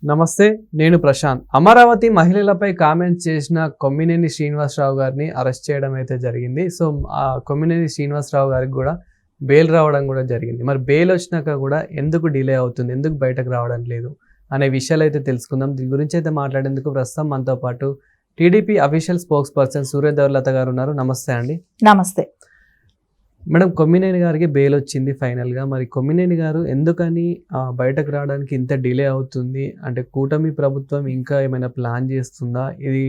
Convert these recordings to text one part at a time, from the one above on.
నమస్తే, నేను ప్రశాంత్. అమరావతి మహిళలపై కామెంట్స్ చేసిన కొమ్మినేని శ్రీనివాసరావు గారిని అరెస్ట్ చేయడం అయితే జరిగింది. సో ఆ కొమ్మినేని శ్రీనివాసరావు గారికి కూడా బెయిల్ రావడం కూడా జరిగింది. మరి బెయిల్ వచ్చినాక కూడా ఎందుకు డిలే అవుతుంది, ఎందుకు బయటకు రావడం లేదు అనే విషయాలు అయితే తెలుసుకుందాం. దీని గురించి అయితే మాట్లాడేందుకు ప్రస్తుతం మనతో పాటు టీడీపీ అఫీషియల్ స్పోక్స్ పర్సన్ సూర్యదేవలత గారు ఉన్నారు. నమస్తే అండి. నమస్తే మేడం, కొమ్మినేని గారికి బెయిల్ వచ్చింది ఫైనల్గా. మరి కొమ్మినేని గారు ఎందుకని బయటకు రావడానికి ఇంత డిలే అవుతుంది? అంటే కూటమి ప్రభుత్వం ఇంకా ఏమైనా ప్లాన్ చేస్తుందా? ఇది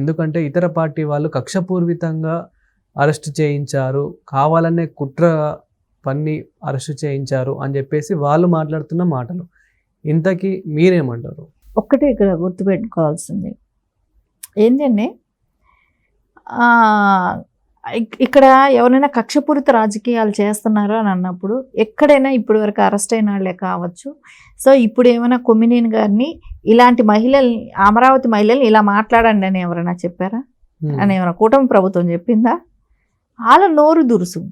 ఎందుకంటే ఇతర పార్టీ వాళ్ళు కక్షపూర్వితంగా అరెస్ట్ చేయించారు, కావాలనే కుట్ర పన్ని అరెస్ట్ చేయించారు అని చెప్పేసి వాళ్ళు మాట్లాడుతున్న మాటలు. ఇంతకీ మీరేమంటారు? ఒక్కటే ఇక్కడ గుర్తుపెట్టుకోవాల్సింది ఏంటంటే ఇక్కడ ఎవరైనా కక్షపూరిత రాజకీయాలు చేస్తున్నారు అని అన్నప్పుడు ఎక్కడైనా ఇప్పటి వరకు అరెస్ట్ అయిన వాళ్ళే కావచ్చు. సో ఇప్పుడు ఏమైనా కొమ్మినేని గారిని ఇలాంటి మహిళల్ని, అమరావతి మహిళల్ని ఇలా మాట్లాడండి అని ఎవరైనా చెప్పారా? అని ఏమైనా కూటమి ప్రభుత్వం చెప్పిందా? వాళ్ళ నోరు దురుసు.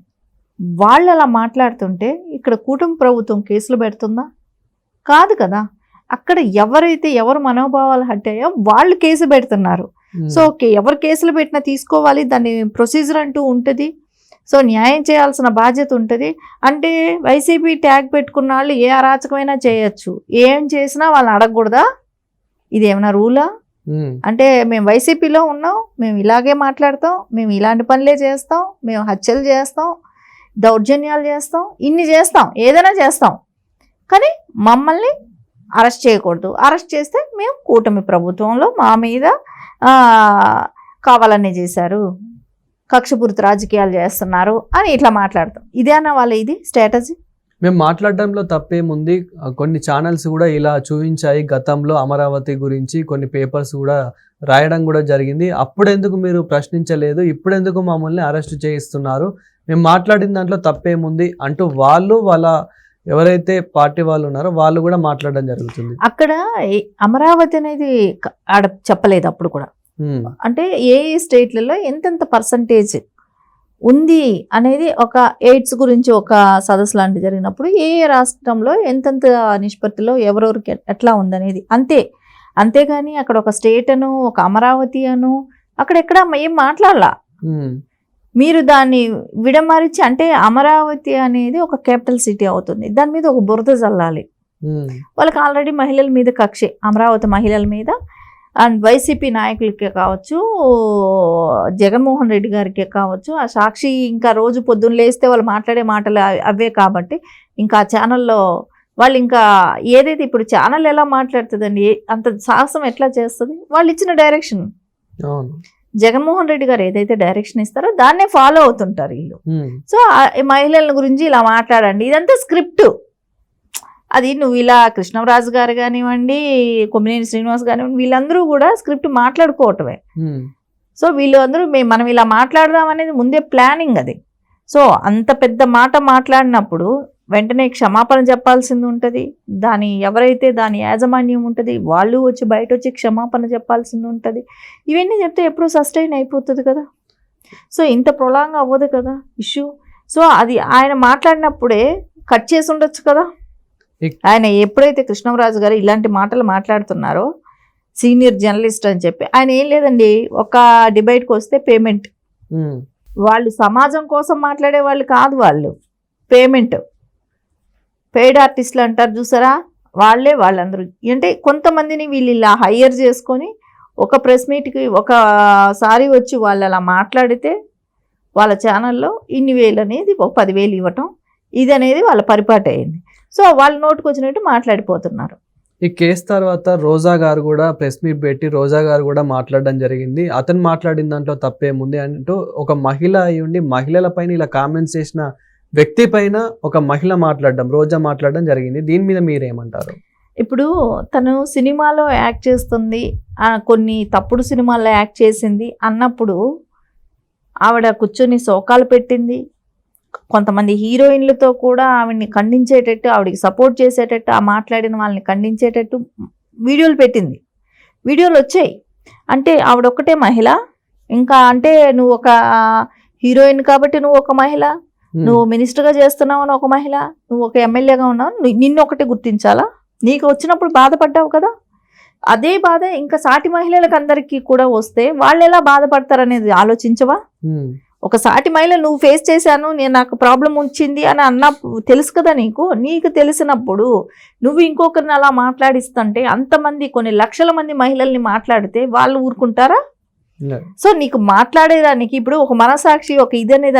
వాళ్ళు అలా మాట్లాడుతుంటే ఇక్కడ కూటమి ప్రభుత్వం కేసులు పెడుతుందా? కాదు కదా. అక్కడ ఎవరు మనోభావాలు హత్యాయో వాళ్ళు కేసు పెడుతున్నారు. సో ఓకే, ఎవరు కేసులు పెట్టినా తీసుకోవాలి, దాన్ని ప్రొసీజర్ అంటూ ఉంటుంది. సో న్యాయం చేయాల్సిన బాధ్యత ఉంటుంది. అంటే వైసీపీ ట్యాగ్ పెట్టుకున్న వాళ్ళు ఏ అరాచకమైనా చేయొచ్చు, ఏం చేసినా వాళ్ళని అడగకూడదా? ఇదేమైనా రూలా? అంటే మేము వైసీపీలో ఉన్నాం, మేము ఇలాగే మాట్లాడతాం, మేము ఇలాంటి పనులే చేస్తాం, మేము హత్యలు చేస్తాం, దౌర్జన్యాలు చేస్తాం, ఇన్ని చేస్తాం, ఏదైనా చేస్తాం, కానీ మమ్మల్ని అరెస్ట్ చేయకూడదు. అరెస్ట్ చేస్తే మేము కూటమి ప్రభుత్వంలో మా మీద కావాలనే చేశారు, కక్షపూరిత రాజకీయాలు చేస్తున్నారు అని ఇట్లా మాట్లాడతాం. ఇదేనా వాళ్ళ ఇది స్ట్రాటజీ? మేము మాట్లాడడంలో తప్పేముంది? కొన్ని ఛానల్స్ కూడా ఇలా చూపించాయి గతంలో అమరావతి గురించి, కొన్ని పేపర్స్ కూడా రాయడం కూడా జరిగింది. అప్పుడెందుకు మీరు ప్రశ్నించలేదు? ఇప్పుడెందుకు మమ్మల్ని అరెస్ట్ చేయిస్తున్నారు? మేము మాట్లాడిన దాంట్లో తప్పేముంది అంటూ వాళ్ళు, వాళ్ళ ఎవరైతే పార్టీ వాళ్ళు ఉన్నారో వాళ్ళు కూడా మాట్లాడడం జరుగుతుంది. అక్కడ అమరావతి అనేది ఆడ చెప్పలేదు అప్పుడు కూడా. అంటే ఏ స్టేట్లలో ఎంతెంత పర్సంటేజ్ ఉంది అనేది, ఒక ఎయిడ్స్ గురించి ఒక సదస్సు లాంటివి జరిగినప్పుడు ఏ రాష్ట్రంలో ఎంతెంత నిష్పత్తిలో ఎవరెవరికి ఎట్లా ఉందనేది అంతే. అంతేగాని అక్కడ ఒక స్టేట్ అను, ఒక అమరావతి అను అక్కడెక్కడ ఏం మాట్లాడాల. మీరు దాన్ని విడమరిచి, అంటే అమరావతి అనేది ఒక క్యాపిటల్ సిటీ అవుతుంది, దాని మీద ఒక బురద చల్లాలి. వాళ్ళకి ఆల్రెడీ మహిళల మీద కక్షే, అమరావతి మహిళల మీద. అండ్ వైసీపీ నాయకులకే కావచ్చు, జగన్మోహన్ రెడ్డి గారికే కావచ్చు, ఆ సాక్షి ఇంకా రోజు పొద్దున్న లేస్తే వాళ్ళు మాట్లాడే మాటలు అవే కాబట్టి ఇంకా ఆ ఛానల్లో వాళ్ళు ఇంకా ఏదైతే ఇప్పుడు ఛానల్ ఎలా మాట్లాడుతుందండి, అంత సాహసం ఎట్లా చేస్తుంది? వాళ్ళు ఇచ్చిన డైరెక్షన్, జగన్మోహన్ రెడ్డి గారు ఏదైతే డైరెక్షన్ ఇస్తారో దాన్నే ఫాలో అవుతుంటారు వీళ్ళు. సో మహిళల గురించి ఇలా మాట్లాడండి, ఇదంతా స్క్రిప్ట్. అది నువ్వు ఇలా కృష్ణరాజు గారు కానివ్వండి, కొమ్మినేని శ్రీనివాస్ కానివ్వండి, వీళ్ళందరూ కూడా స్క్రిప్ట్ మాట్లాడుకోవటమే. సో వీళ్ళందరూ మనం ఇలా మాట్లాడదాం అనేది ముందే ప్లానింగ్ అది. సో అంత పెద్ద మాట మాట్లాడినప్పుడు వెంటనే క్షమాపణ చెప్పాల్సింది ఉంటుంది. ఎవరైతే దాని యాజమాన్యం ఉంటుంది వాళ్ళు వచ్చి బయట వచ్చి క్షమాపణ చెప్పాల్సింది ఉంటుంది. ఇవన్నీ చెప్తే ఎప్పుడూ సస్టైన్ అయిపోతుంది కదా. సో ఇంత ప్రొలాంగ్ అవ్వదు కదా ఇష్యూ. సో అది ఆయన మాట్లాడినప్పుడే కట్ చేసి ఉండొచ్చు కదా. ఆయన ఎప్పుడైతే కృష్ణరాజు గారు ఇలాంటి మాటలు మాట్లాడుతున్నారో, సీనియర్ జర్నలిస్ట్ అని చెప్పి, ఆయన ఏం లేదండి, ఒక డిబేట్కి వస్తే పేమెంట్. వాళ్ళు సమాజం కోసం మాట్లాడే వాళ్ళు కాదు, వాళ్ళు పేమెంట్, పెయిడ్ ఆర్టిస్టులు అంటారు చూసారా, వాళ్ళందరూ. అంటే కొంతమందిని వీళ్ళు ఇలా హైయర్ చేసుకొని ఒక ప్రెస్ మీట్కి ఒకసారి వచ్చి వాళ్ళు అలా మాట్లాడితే వాళ్ళ ఛానల్లో ఇన్ని వేలు అనేది, ఒక 10,000 ఇవ్వటం, ఇది అనేది వాళ్ళ పరిపాటి అయింది. సో వాళ్ళ నోటుకు వచ్చినట్టు మాట్లాడిపోతున్నారు. ఈ కేసు తర్వాత రోజా గారు కూడా ప్రెస్ మీట్ పెట్టి రోజా గారు కూడా మాట్లాడడం జరిగింది. అతను మాట్లాడిన దాంట్లో తప్పేముంది అంటూ, ఒక మహిళ అయి ఉండి మహిళల పైన ఇలా కామెంట్స్ చేసిన వ్యక్తి పైన ఒక మహిళ మాట్లాడడం, రోజా మాట్లాడడం జరిగింది. దీని మీద మీరేమంటారు? ఇప్పుడు తను సినిమాలో యాక్ట్ చేస్తుంది, కొన్ని తప్పుడు సినిమాల్లో యాక్ట్ చేసింది అన్నప్పుడు ఆవిడ కూర్చొని శోకాలు పెట్టింది. కొంతమంది హీరోయిన్లతో కూడా ఆవిడ్ని ఖండించేటట్టు, ఆవిడకి సపోర్ట్ చేసేటట్టు, ఆ మాట్లాడిన వాళ్ళని ఖండించేటట్టు వీడియోలు పెట్టింది. వీడియోలు వచ్చాయి. అంటే ఆవిడ ఒక్కటే మహిళ, ఇంకా అంటే నువ్వు ఒక హీరోయిన్ కాబట్టి నువ్వు ఒక మహిళ, నువ్వు మినిస్టర్గా చేస్తున్నావు అని ఒక మహిళ, నువ్వు ఒక ఎమ్మెల్యేగా ఉన్నావు, నిన్ను ఒకటి గుర్తించాలా? నీకు వచ్చినప్పుడు బాధపడ్డావు కదా, అదే బాధ ఇంకా సాటి మహిళలకు అందరికీ కూడా వస్తే వాళ్ళు ఎలా బాధపడతారు అనేది ఆలోచించవా? ఒక సాటి మహిళ నువ్వు ఫేస్ చేశాను, నాకు ప్రాబ్లం వచ్చింది అని అన్న తెలుసు కదా నీకు తెలిసినప్పుడు నువ్వు ఇంకొకరిని అలా మాట్లాడిస్తుంటే అంతమంది కొన్ని లక్షల మంది మహిళల్ని మాట్లాడితే వాళ్ళు ఊరుకుంటారా? సో నీకు మాట్లాడేదానికి ఇప్పుడు ఒక మనసాక్షి ఒక ఇది అనేది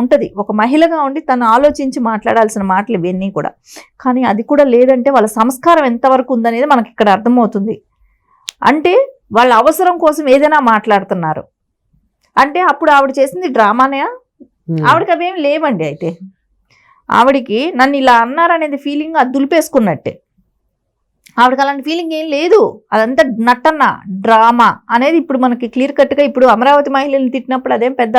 ఉంటుంది. ఒక మహిళగా ఉండి తను ఆలోచించి మాట్లాడాల్సిన మాటలు ఇవన్నీ కూడా. కానీ అది కూడా లేదంటే వాళ్ళ సంస్కారం ఎంతవరకు ఉందనేది మనకి ఇక్కడ అర్థమవుతుంది. అంటే వాళ్ళ అవసరం కోసం ఏదైనా మాట్లాడుతున్నారు అంటే అప్పుడు ఆవిడ చేసింది డ్రామానే? ఆవిడకి అవేం లేవండి. అయితే ఆవిడికి నన్ను ఇలా అన్నారనేది ఫీలింగ్ అది దులిపేసుకున్నట్టే. ఆవిడకి అలాంటి ఫీలింగ్ ఏం లేదు. అదంతా నటన డ్రామా అనేది ఇప్పుడు మనకి క్లియర్ కట్గా ఇప్పుడు అమరావతి మహిళల్ని తిట్టినప్పుడు అదేం పెద్ద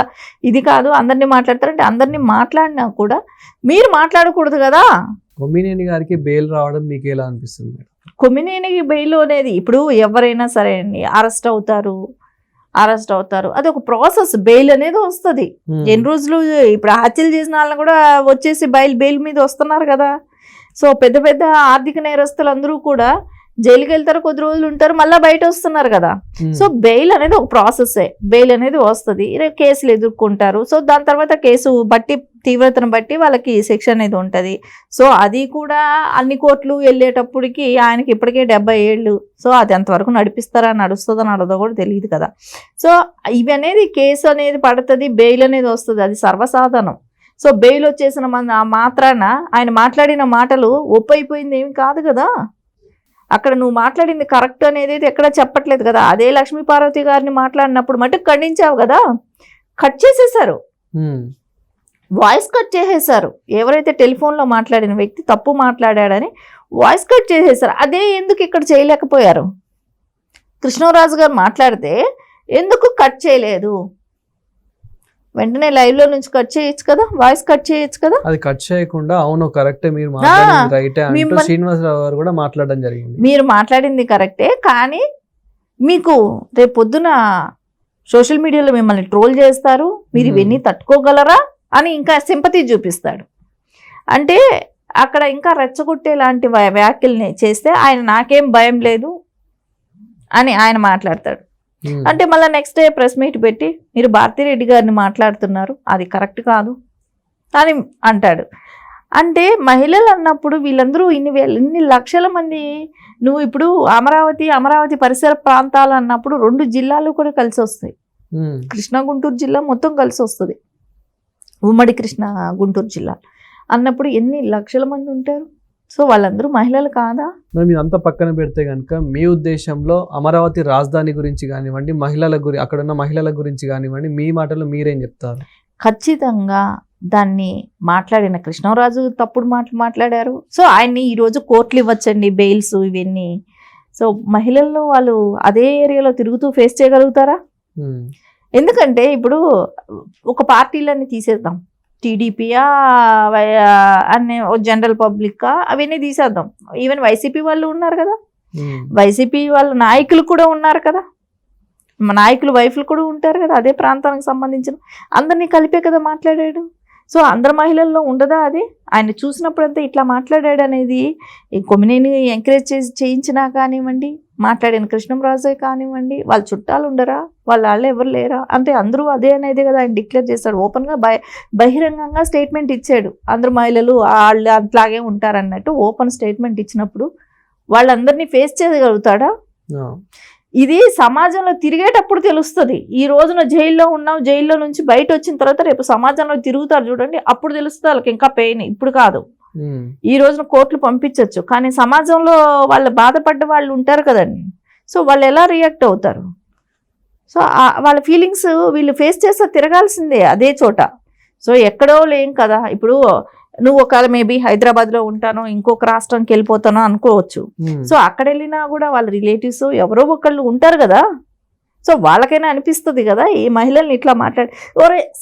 ఇది కాదు. అందరినీ మాట్లాడతారంటే అందరినీ మాట్లాడినా కూడా మీరు మాట్లాడకూడదు కదా. కొమ్మినేని గారికి బెయిల్ రావడం మీకు ఎలా అనిపిస్తుంది? కొమ్మినేనికి బెయిల్ అనేది ఇప్పుడు ఎవరైనా సరే అండి అరెస్ట్ అవుతారు. అది ఒక ప్రాసెస్. బెయిల్ అనేది వస్తుంది. ఎన్ని రోజులు ఇప్పుడు హత్యలు చేసిన వాళ్ళని కూడా వచ్చేసి బెయిల్ మీద వస్తున్నారు కదా. సో పెద్ద పెద్ద ఆర్థిక నేరస్తులు అందరూ కూడా జైలుకి వెళ్తారు, కొద్ది రోజులు ఉంటారు, మళ్ళీ బయట వస్తున్నారు కదా. సో బెయిల్ అనేది ఒక ప్రాసెస్సే. బెయిల్ అనేది వస్తుంది, కేసులు ఎదుర్కొంటారు. సో దాని తర్వాత కేసు బట్టి తీవ్రతను బట్టి వాళ్ళకి శిక్ష అనేది ఉంటుంది. సో అది కూడా అన్ని కోర్టులు వెళ్ళేటప్పటికి ఆయనకి ఇప్పటికే 70 ఏళ్ళు. సో అది ఎంతవరకు నడుస్తుందో నడదో కూడా తెలియదు కదా. సో ఇవి అనేది కేసు అనేది పడుతుంది, బెయిల్ అనేది వస్తుంది, అది సర్వసాధారణం. సో బెయిల్ వచ్చేసిన మాత్రాన ఆయన మాట్లాడిన మాటలు ఒప్పైపోయింది ఏమి కాదు కదా. అక్కడ నువ్వు మాట్లాడింది కరెక్ట్ అనేది ఎక్కడ చెప్పట్లేదు కదా. అదే లక్ష్మీపార్వతి గారిని మాట్లాడినప్పుడు మటుకు ఖండించావు కదా. కట్ చేసేసారు, వాయిస్ కట్ చేసేసారు. ఎవరైతే టెలిఫోన్లో మాట్లాడిన వ్యక్తి తప్పు మాట్లాడాడని వాయిస్ కట్ చేసేసారు. అదే ఎందుకు ఇక్కడ చేయలేకపోయారు? కృష్ణరాజు గారు మాట్లాడితే ఎందుకు కట్ చేయలేదు? వెంటనే లైవ్ లో నుంచి కట్ చేయొచ్చు కదా, వాయిస్ కట్ చేయొచ్చు కదా. అది కట్ చేయకుండా అవును కరెక్టే మీరు మాట్లాడింది రైటే అంటూ శ్రీనివాసరావు గారు కూడా మాట్లాడడం జరిగింది. మీరు మాట్లాడింది కరెక్టే, కానీ మీకు రేపు పొద్దున సోషల్ మీడియాలో మిమ్మల్ని ట్రోల్ చేస్తారు, మీరు ఇవన్నీ తట్టుకోగలరా అని ఇంకా సింపతి చూపిస్తాడు. అంటే అక్కడ ఇంకా రెచ్చగొట్టే లాంటి వ్యాఖ్యల్ని చేస్తే ఆయన నాకేం భయం లేదు అని ఆయన మాట్లాడతాడు. అంటే మళ్ళీ నెక్స్ట్ డే ప్రెస్ మీట్ పెట్టి మీరు భారతిరెడ్డి గారిని మాట్లాడుతున్నారు, అది కరెక్ట్ కాదు అని అంటాడు. అంటే మహిళలు అన్నప్పుడు వీళ్ళందరూ ఇన్ని లక్షల మంది, నువ్వు ఇప్పుడు అమరావతి పరిసర ప్రాంతాలు అన్నప్పుడు 2 జిల్లాలు కూడా కలిసి వస్తాయి. కృష్ణా గుంటూరు జిల్లా మొత్తం కలిసి వస్తుంది, ఉమ్మడి కృష్ణా గుంటూరు జిల్లా అన్నప్పుడు ఎన్ని లక్షల మంది ఉంటారు. సో వాళ్ళందరూ మహిళలు కాదా? మరి మీరు అంతా పక్కన పెడితే కనుక మీ ఉద్దేశంలో అమరావతి రాజధాని గురించి కానివ్వండి, అక్కడ ఉన్న మహిళల గురించి కానివ్వండి, మీ మాటలు మీరేం చెప్తారు? ఖచ్చితంగా దాన్ని మాట్లాడిన కృష్ణరాజు తప్పుడు మాటలు మాట్లాడారు. సో ఆయన్ని ఈరోజు కోర్టులు ఇవ్వచ్చండి, బెయిల్స్ ఇవన్నీ. సో మహిళల్లో వాళ్ళు అదే ఏరియాలో తిరుగుతూ ఫేస్ చేయగలుగుతారా? ఎందుకంటే ఇప్పుడు ఒక పార్టీలన్నీ తీసేద్దాం, టీడీపీయా అనే జనరల్ పబ్లిక్కా అవన్నీ తీసేద్దాం. ఈవెన్ వైసీపీ వాళ్ళు ఉన్నారు కదా, వైసీపీ వాళ్ళ నాయకులు కూడా ఉన్నారు కదా, నాయకులు వైఫ్లు కూడా ఉంటారు కదా, అదే ప్రాంతానికి సంబంధించిన అందరినీ కలిపే కదా మాట్లాడాడు. సో అందరు మహిళల్లో ఉండదా అది? ఆయన చూసినప్పుడంతా ఇట్లా మాట్లాడాడు అనేది కొమ్మినేని ఎంకరేజ్ చేయించినా కానివ్వండి, మాట్లాడిన కృష్ణంరాజే కానివ్వండి, వాళ్ళ చుట్టాలు ఉండరా, వాళ్ళు ఎవరు లేరా అంటే అందరూ అదే అనేది కదా ఆయన డిక్లేర్ చేశాడు. ఓపెన్గా బహిరంగంగా స్టేట్మెంట్ ఇచ్చాడు. అందరు మహిళలు వాళ్ళు అట్లాగే ఉంటారన్నట్టు ఓపెన్ స్టేట్మెంట్ ఇచ్చినప్పుడు వాళ్ళందరినీ ఫేస్ చేయగలుగుతాడా? ఇది సమాజంలో తిరిగేటప్పుడు తెలుస్తుంది. ఈ రోజున జైల్లో ఉన్నాం, జైల్లో నుంచి బయట వచ్చిన తర్వాత రేపు సమాజంలో తిరుగుతారు చూడండి, అప్పుడు తెలుస్తుంది వాళ్ళకి ఇంకా పెయిన్. ఇప్పుడు కాదు, ఈ రోజున కోర్టులు పంపించవచ్చు, కానీ సమాజంలో వాళ్ళు బాధపడ్డ వాళ్ళు ఉంటారు కదండి. సో వాళ్ళు ఎలా రియాక్ట్ అవుతారు? సో వాళ్ళ ఫీలింగ్స్ వీళ్ళు ఫేస్ చేస్తే తిరగాల్సిందే అదే చోట. సో ఎక్కడో లేం కదా. ఇప్పుడు నువ్వు ఒకవేళ మేబీ హైదరాబాద్లో ఉంటాను, ఇంకొక రాష్ట్రానికి వెళ్ళిపోతాను అనుకోవచ్చు. సో అక్కడ వెళ్ళినా కూడా వాళ్ళ రిలేటివ్స్ ఎవరో ఒకళ్ళు ఉంటారు కదా. సో వాళ్ళకైనా అనిపిస్తుంది కదా, ఈ మహిళల్ని ఇట్లా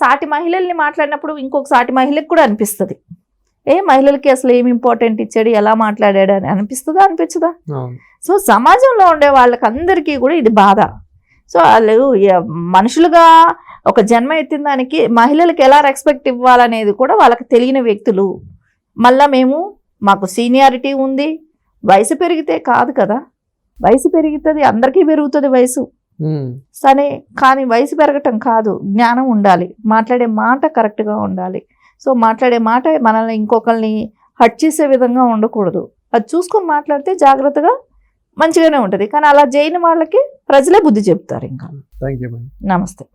సాటి మహిళల్ని మాట్లాడినప్పుడు ఇంకొక సాటి మహిళకి కూడా అనిపిస్తుంది, మహిళలకి అసలు ఏమి ఇంపార్టెంట్ ఇచ్చాడు, ఎలా మాట్లాడాడు అని అనిపిస్తుందా, అనిపించదా? సో సమాజంలో ఉండే వాళ్ళకి అందరికీ కూడా ఇది బాధ. సో వాళ్ళు మనుషులుగా ఒక జన్మ ఎత్తిన దానికి మహిళలకు ఎలా రెస్పెక్ట్ ఇవ్వాలనేది కూడా వాళ్ళకి తెలియని వ్యక్తులు. మళ్ళీ మాకు సీనియారిటీ ఉంది, వయసు పెరిగితే కాదు కదా. వయసు పెరుగుతుంది, అందరికీ పెరుగుతుంది వయసు, సరే, కానీ వయసు పెరగటం కాదు, జ్ఞానం ఉండాలి, మాట్లాడే మాట కరెక్ట్గా ఉండాలి. సో మాట్లాడే మాట మనల్ని ఇంకొకరిని హట్ చేసే విధంగా ఉండకూడదు. అది చూసుకొని మాట్లాడితే జాగ్రత్తగా మంచిగానే ఉంటుంది. కానీ అలా చేయని వాళ్ళకి ప్రజలే బుద్ధి చెప్తారు. ఇంకా థ్యాంక్ యూ మేడం. నమస్తే.